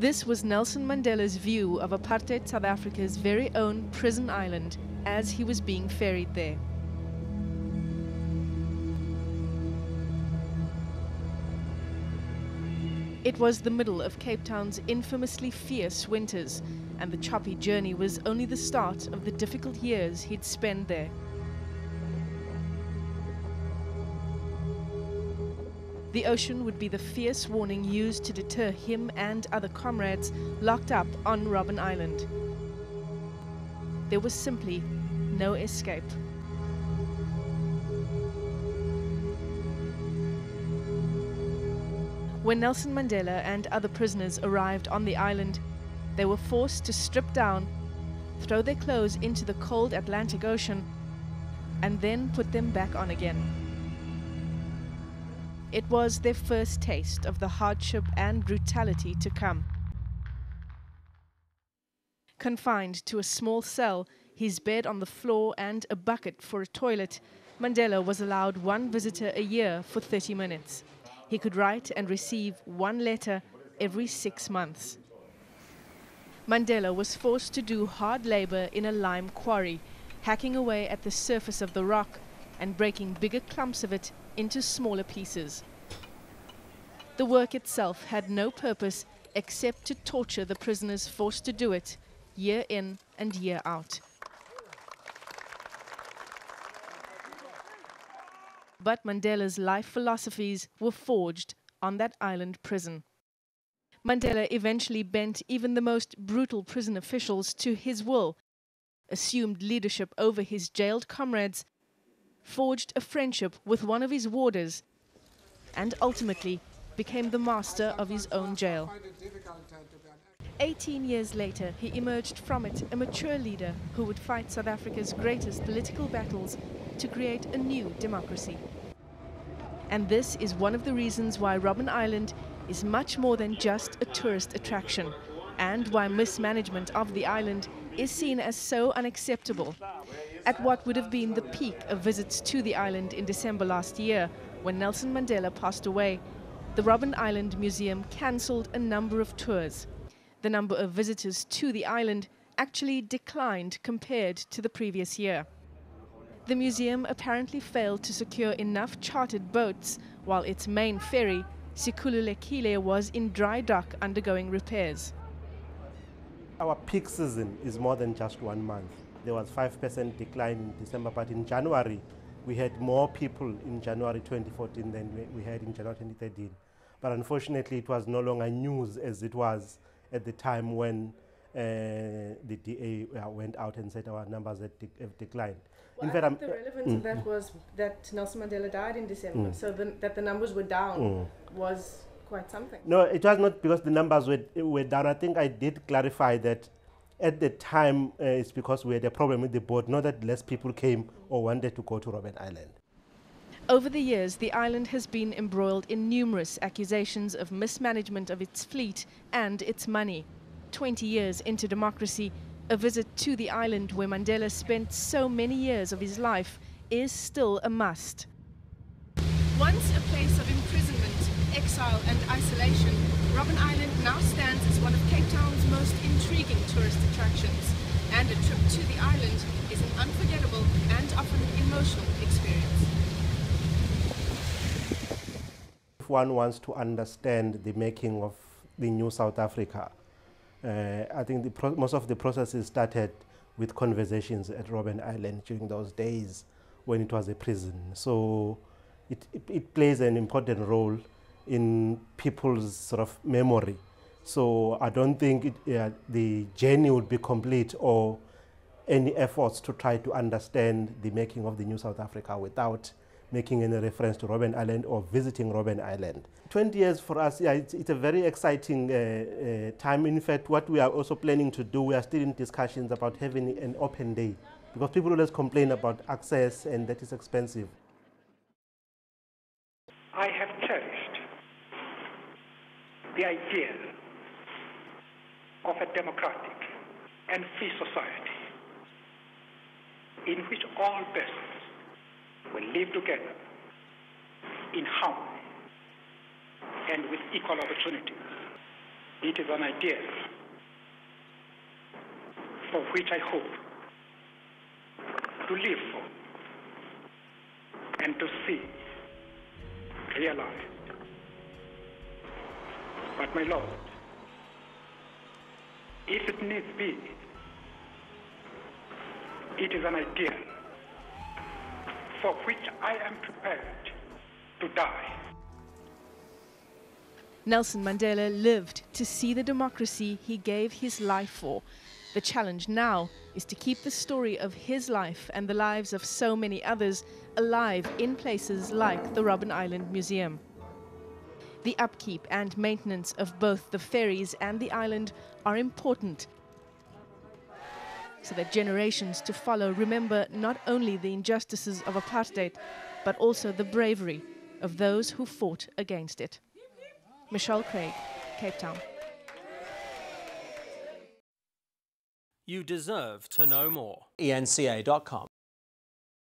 This was Nelson Mandela's view of apartheid South Africa's very own prison island as he was being ferried there. It was the middle of Cape Town's infamously fierce winters, and the choppy journey was only the start of the difficult years he'd spend there. The ocean would be the fierce warning used to deter him and other comrades locked up on Robben Island. There was simply no escape. When Nelson Mandela and other prisoners arrived on the island, they were forced to strip down, throw their clothes into the cold Atlantic Ocean, and then put them back on again. It was their first taste of the hardship and brutality to come. Confined to a small cell, his bed on the floor and a bucket for a toilet, Mandela was allowed one visitor a year for 30 minutes. He could write and receive one letter every 6 months. Mandela was forced to do hard labor in a lime quarry, hacking away at the surface of the rock and breaking bigger clumps of it into smaller pieces. The work itself had no purpose except to torture the prisoners forced to do it, year in and year out. But Mandela's life philosophies were forged on that island prison. Mandela eventually bent even the most brutal prison officials to his will, assumed leadership over his jailed comrades, forged a friendship with one of his warders, and ultimately became the master of his own jail. 18 years later, he emerged from it a mature leader who would fight South Africa's greatest political battles to create a new democracy. And this is one of the reasons why Robben Island is much more than just a tourist attraction, and why mismanagement of the island is seen as so unacceptable. At what would have been the peak of visits to the island in December last year, when Nelson Mandela passed away, the Robben Island Museum cancelled a number of tours. The number of visitors to the island actually declined compared to the previous year. The museum apparently failed to secure enough chartered boats, while its main ferry, Sikhululekile, was in dry dock undergoing repairs. Our peak season is more than just 1 month. There was 5% decline in December, but in January, we had more people in January 2014 than we had in January 2013. But unfortunately, it was no longer news as it was at the time when the DA went out and said our numbers have declined. Well, I think the relevance of that was that Nelson Mandela died in December, so that the numbers were down was quite something. No, it was not because the numbers were down. I think I did clarify that at the time it's because we had a problem with the boat, not that less people came or wanted to go to Robben Island. Over the years, the island has been embroiled in numerous accusations of mismanagement of its fleet and its money. 20 years into democracy, a visit to the island where Mandela spent so many years of his life is still a must. Once a place of imprisonment, exile and isolation, Robben Island now stands as one of Cape Town's most intriguing tourist attractions, and a trip to the island is an unforgettable and often emotional experience. If one wants to understand the making of the new South Africa, I think most of the processes started with conversations at Robben Island during those days when it was a prison. So it plays an important role in people's sort of memory. So I don't think the journey would be complete or any efforts to try to understand the making of the new South Africa without making any reference to Robben Island or visiting Robben Island. 20 years for us, yeah, it's a very exciting time. In fact, what we are also planning to do, we are still in discussions about having an open day, because people always complain about access and that is expensive. I have cherished the idea of a democratic and free society in which all persons will live together in harmony and with equal opportunities. It is an ideal for which I hope to live for and to see realized. But my Lord, if it needs be, it is an ideal for which I am prepared to die. Nelson Mandela lived to see the democracy he gave his life for. The challenge now is to keep the story of his life and the lives of so many others alive in places like the Robben Island Museum. The upkeep and maintenance of both the ferries and the island are important, so that generations to follow remember not only the injustices of apartheid, but also the bravery of those who fought against it. Michelle Craig, Cape Town. You deserve to know more. eNCA.com